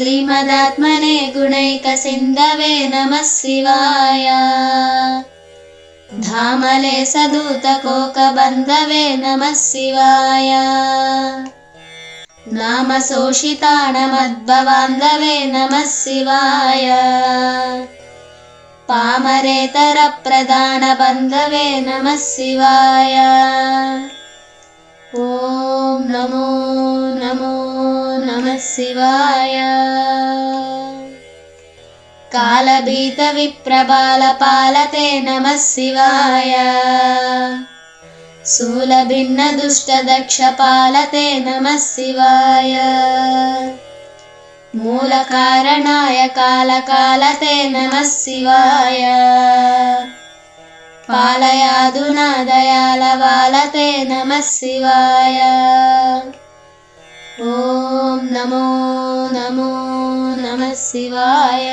श्रीमदात्मने गुणैकसिन्धवे नमः शिवाय। धामले सदूतकोकबन्धवे नमः शिवाय। नामशोषिताणमद्भवान्धवे नमः शिवाय। पामरेतरप्रदानबन्धवे नमः शिवाय। ॐ नमो नमो नमः शिवाय। कालभीतविप्रबालपालते नमः शिवाय। शूलभिन्नदुष्टदक्षपालते नमः शिवाय। मूलकारणाय कालकालते नमः शिवाय। पालयादुना दयालवालते नमः शिवाय। ॐ नमो नमो नमः शिवाय।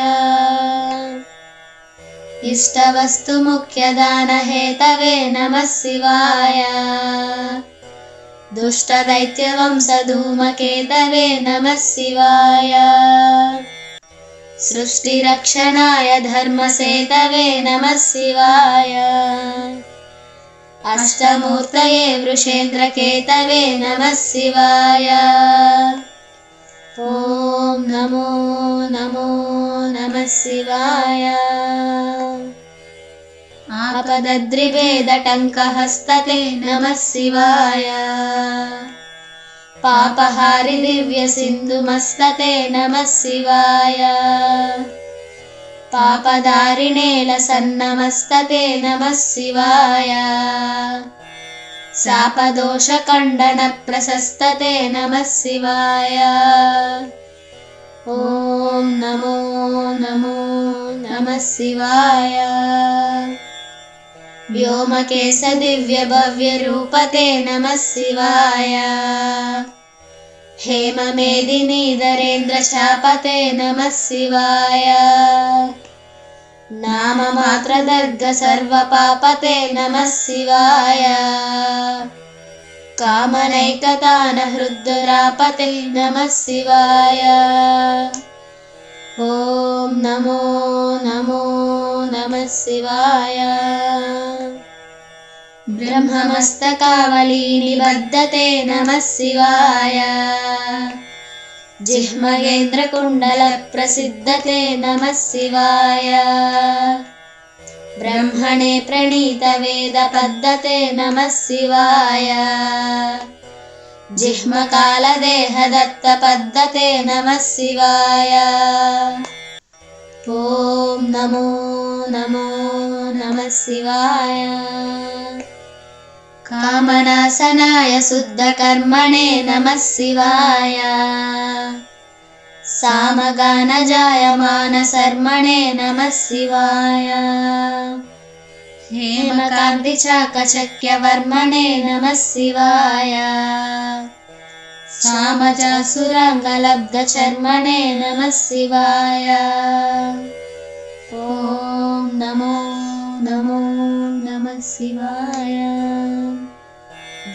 इष्टवस्तुमुख्यदानहेतवे नमः शिवाय। दुष्टदैत्यवंशधूमकेतवे नमः शिवाय। सृष्टिरक्षणाय धर्मसेतवे नमः शिवाय। अष्टमूर्तये वृषेन्द्रकेतवे नमः शिवाय। ॐ नमो नमो नमः शिवाय। आपदद्रिवेदटङ्कहस्तते नमः शिवाय। पापहारि दिव्यसिन्धुमस्तते नमः शिवाय। पापदारिणे लसन्नमस्तते नमः शिवाय। शापदोषखण्डनप्रशस्तते नमः शिवाय। ॐ नमो नमो नमः शिवाय। व्योमकेशदिव्यभव्यरूपते नमः शिवाय। हेममेदिनीधरेन्द्रशापते नमः शिवाय। नाममात्रदर्गसर्वपापते नमः शिवाय। कामनैकतानहृद्दुरापते नमः शिवाय। ॐ नमो नमो नमः शिवाय। ब्रह्ममस्तकावलीनिबद्धते नमः शिवाय। जिह्मगेन्द्रकुण्डलप्रसिद्धते नमः शिवाय। ब्रह्मणे प्रणीतवेदपद्धते नमः शिवाय। जिह्मकालदेहदत्तपद्धते नमः शिवाय। ॐ नमो नमो नमः शिवाय। कामनाशनाय शुद्धकर्मणे नमः शिवाय। सामगानजायमानसर्मणे नमः शिवाय। हेमकान्तिचाकचक्यवर्मणे नमः शिवाय। सामजासुराङ्गलब्धचर्मणे नमः शिवाय। ॐ नमो नमो नमः शिवाय।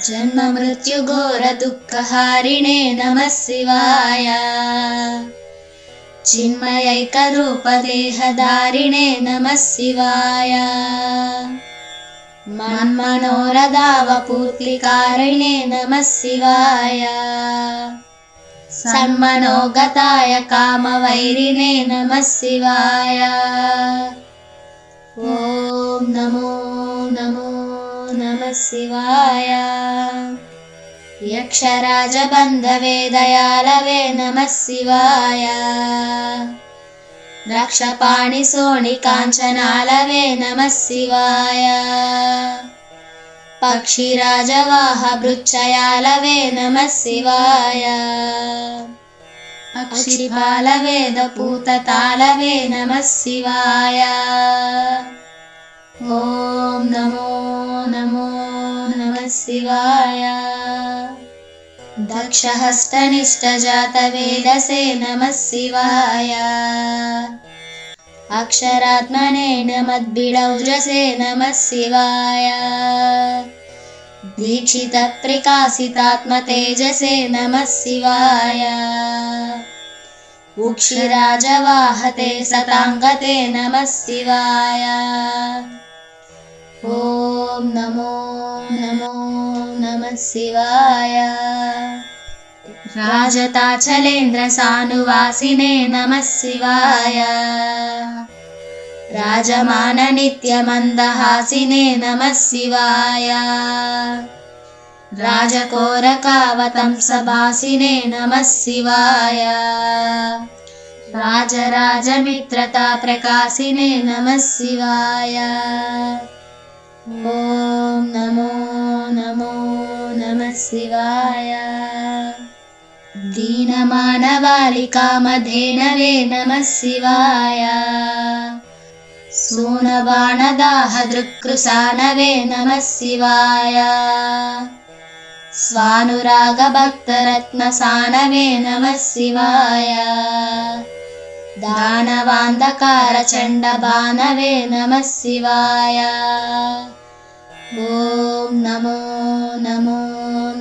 जन्ममृत्युघोरदुःखहारिणे नमः शिवाय। चिन्मयैकरूपदेहधारिणे नमः शिवाय। मन्मनोरथावपूर्तिकारिणे नमः शिवाय। सन्मनोगताय कामवैरिणे नमः शिवाय। ॐ नमो नमो नमः शिवाय। यक्षराजबन्धवे दयालवे नमः शिवाय। रक्षपाणिसोणिकाञ्चनालवे नमः शिवाय। पक्षिराजवाहभृच्छयालवे नमः शिवाय। पक्षिपालवेदपूततालवे नमः शिवाय। ॐ नमो नमो नमः शिवाय। दक्षहस्तनिष्ठजातवेदसे नमः शिवाय। अक्षरात्मने नमद्भिडौजसे नमः शिवाय। दीक्षितप्रकाशितात्मतेजसे नमः शिवाय। उक्षिराजवाहते सताङ्गते नमः शिवाय। ॐ नमो नमो नमः शिवाय। राजताचलेन्द्रसानुवासिने नमः शिवाय। राजमाननित्यमन्दहासिने नमः शिवाय। राजकोरकावतंसभासिने नमः शिवाय। राजराजमित्रताप्रकाशिने नमः शिवाय। ॐ नमो नमो नमः शिवाय। दीनमानवालिकामधेनवे नमः शिवाय। सूनबाणदाहदृक्कृशानवे नमः शिवाय। स्वानुरागभक्तरत्नसानवे नमः शिवाय। दानवान्धकारचण्डभानवे नमः शिवाय। ॐ नमो नमो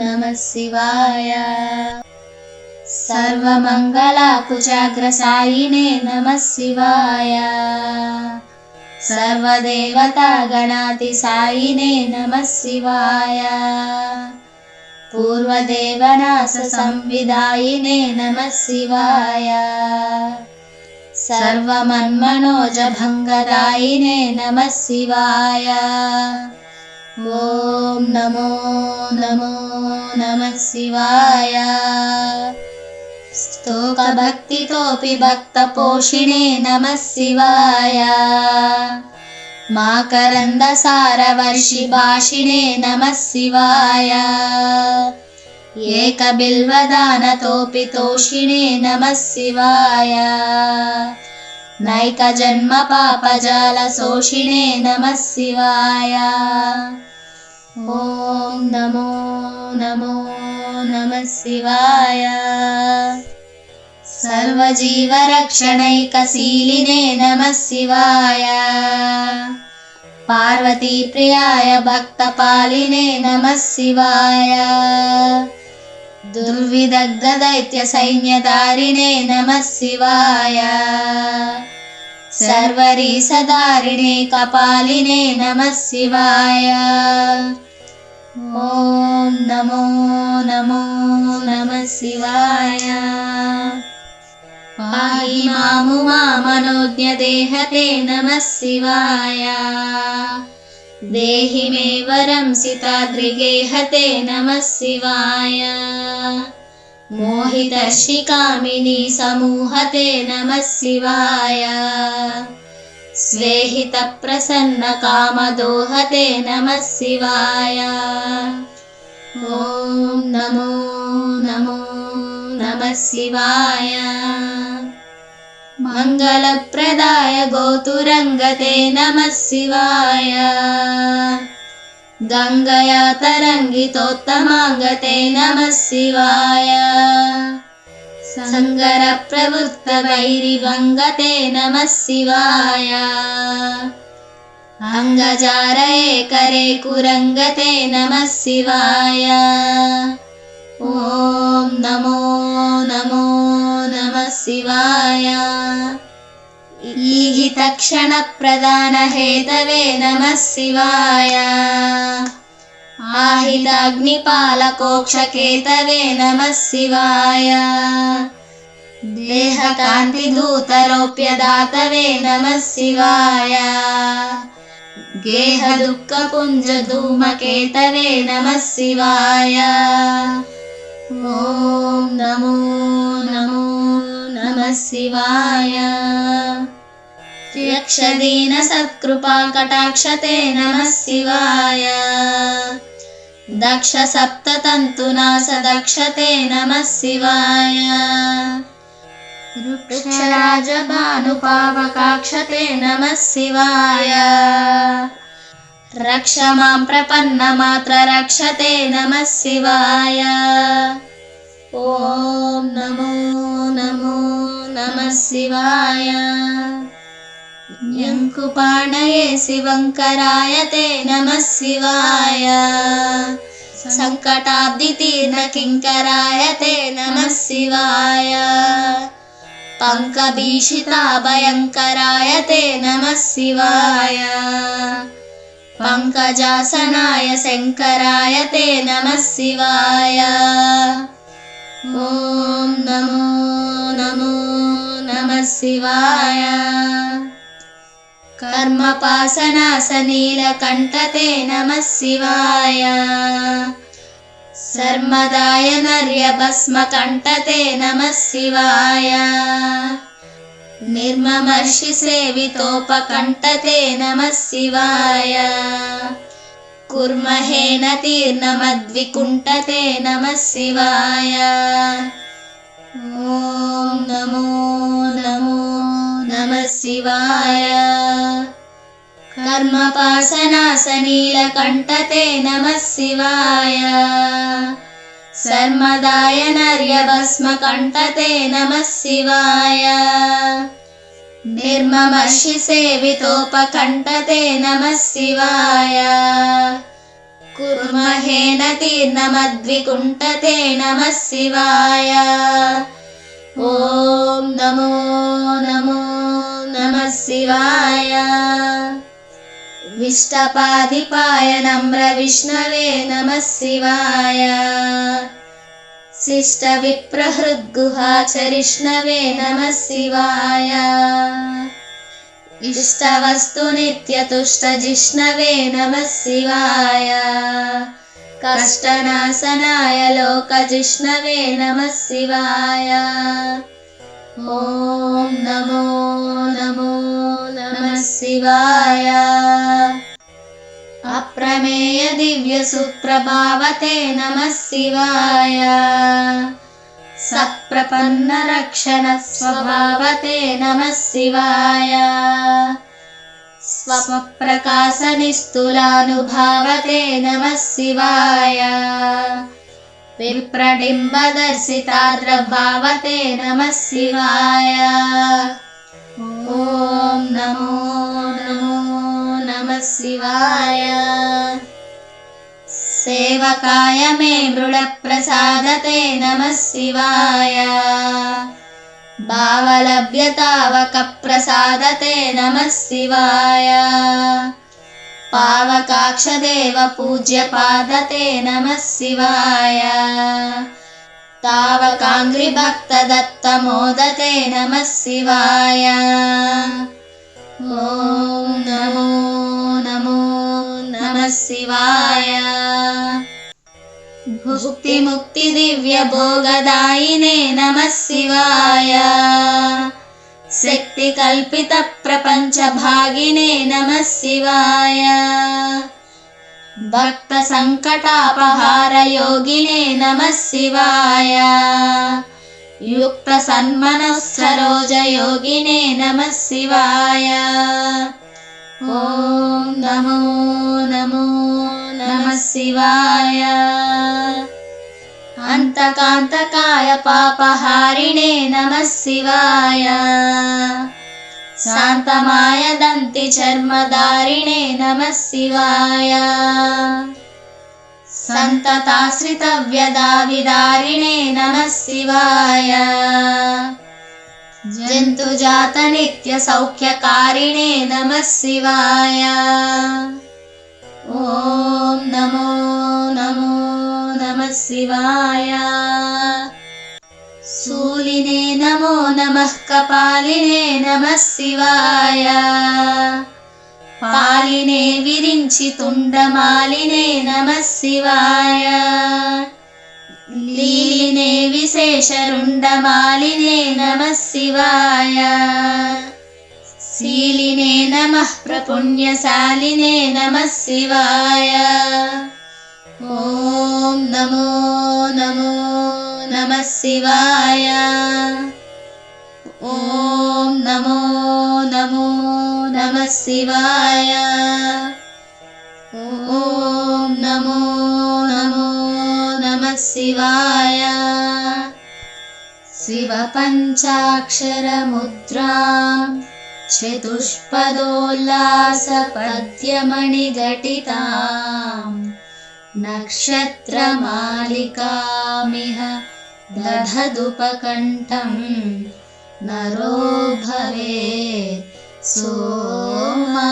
नमः शिवाय। सर्वमङ्गलाकुचाग्रसायिने नमः शिवाय। सर्वदेवतागणातिसायिने नमः शिवाय। पूर्वदेवनाशसंविदायिने नमः शिवाय। सर्वमन्मनोजभङ्गदायिने नमः शिवाय। ॐ नमो नमो नमः शिवाय। स्तोकभक्तितोऽपि भक्तपोषिणे नमः शिवाय। माकरन्दसारवर्षिभाषिणे नमः शिवाय। एकबिल्वदानतोऽपि तोषिणे नमः शिवाय। नैकजन्मपापजालशोषिणे नमः शिवाय। ॐ नमो नमो नमः शिवाय। सर्वजीवरक्षणैकशीलिने नमः शिवाय। पार्वतीप्रियाय भक्तपालिने नमः शिवाय। दुर्विदग्धदैत्यसैन्यधारिणे नमः शिवाय। सर्वरीसधारिणे कपालिने नमः शिवाय। ॐ नमो नमो नमः शिवाय। पाहि मामुमामनोज्ञदेहते नमः शिवाय। देहि मे वरं सिताद्रिगेहते नमः शिवाय। मोहितर्षिकामिनी समूहते नमः शिवाय। स्वेहितप्रसन्नकामदोहते नमः शिवाय। ॐ नमो नमो नमः शिवाय। मङ्गलप्रदाय गोतुरङ्गते नमः शिवाय। गङ्गया तरङ्गितोत्तमाङ्गते नमः शिवाय। सङ्गरप्रवृत्तवैरिभङ्गते नमः शिवाय। अङ्गजारये करे कुरङ्गते नमः शिवाय। ॐ नमो नमो नमः शिवाय। ईहितक्षणप्रदानहेतवे नमः शिवाय। आहिताग्निपालकोक्षकेतवे नमः शिवाय। देहकान्तिधूतरोप्यदातवे नमः शिवाय। गेहदुःखपुञ्जधूमकेतवे नमः शिवाय। ॐ नमो नमो नमः शिवाय। यक्षदीनसत्कृपाकटाक्षते नमः शिवाय। दक्षसप्ततन्तुनासदक्षते नमः शिवाय। वृक्षराजभानुपावकाक्षते नमः शिवाय। रक्ष मां प्रपन्नमात्र रक्षते नमः शिवाय। ॐ नमो नमो नमः शिवाय। यङ्कुपाणये शिवङ्करायते नमः शिवाय। सङ्कटाब्धितीर्णकिङ्करायते नमः शिवाय। पंकभीषिताभयंकराय ते नमः शिवाय। पंकजासनाय शंकराय ते नमः शिवाय। ओम नमो नमो नमः शिवाय। कर्मपाशनाशनीलकंठ ते नमः शिवाय। सर्मदाय नर्यभस्मकंठ ते नमः शिवाय। निर्ममर्षि सेवितोपकंठ ते नमः शिवाय। कुर्महेन तीर्णमद्विकुंठ ते नमः शिवाय। ओम नमो नमो नमः शिवाय। कर्मपाशनाशनीलकंठ ते नमः शिवाय। सर्मदाय नर्यभस्मकंठ ते नमः शिवाय। निर्ममर्षि सेवितोपकंठ ते नमः शिवाय। कुर्महेन तीर्णमद्विकुंठ ते नमः शिवाय। ओम नमो नमो नमः शिवाय। विष्टपादिपाय नम्र विष्णवे नमः शिवाय। शिष्ट विप्रहृद्गुहाचरिष्णवे नमः शिवाय। इष्टवस्तु नित्यतुष्ट जिष्णवे नमः शिवाय। कष्टनाशनाय लोकजिष्णवे नमः शिवाय। ओम नमो नमो नमः शिवाय। अप्रमेय दिव्य सुप्रभावते नमः शिवाय। सत्प्रपन्न रक्षण स्वभावते नमः शिवाय। स्वप्रकाश निस्तुलानुभावते नमः शिवाय। विप्रडिम्बदर्शितार्द्रभावते नमः शिवाय। ओम नमो नमो नमः शिवाय। सेवकाय मे मृडप्रसादते नमः शिवाय। भावलभ्यतावकप्रसादते नमः शिवाय। पावकाक्षदेव पूज्यपादते नमः शिवाय। तावकाङ्घ्रिभक्तदत्तमोदते नमः शिवाय। ओम नमो नमो नमः शिवाय। भुक्ति मुक्ति दिव्य भोगदायिने नमः शिवाय। शक्ति कल्पित प्रपंच भागिने नमः शिवाय। भक्त संकटापहार योगिने नमः शिवाय। युक्त सन्मनः सरोज योगिने नमः शिवाय। ओम नमो नमो नमः शिवाय। अंतकांतकाय पापहारिणे नमः शिवाय। शांतमाय दंति चर्मधारिणे नमः शिवाय। संतताश्रितव्यदाविदारिणे नमः शिवाय। जन्तुजात नित्य सौख्यकारिणे नमः शिवाय। ओम नमो नमो नमः शिवाय। शूलिने नमो नमः कपालिने नमः शिवाय। पालिने विरिंचि तुंडमालिने नमः शिवाय। लीलिने विशेषरुंडमालिने नमः शिवाय। शीलिने नमः प्रपुण्यशालिने नमः शिवाय। ओम नमो नमो नमः शिवाय। ओम नमो नमो नमः शिवाय। ओम नमो नमो नमः शिवाय। शिव पंचाक्षर मुद्रां चतुष्पदोल्लास पद्यमणिघटितां नक्षत्रमालिकामिह दधदुपकण्ठं नरो भवेत् सोमा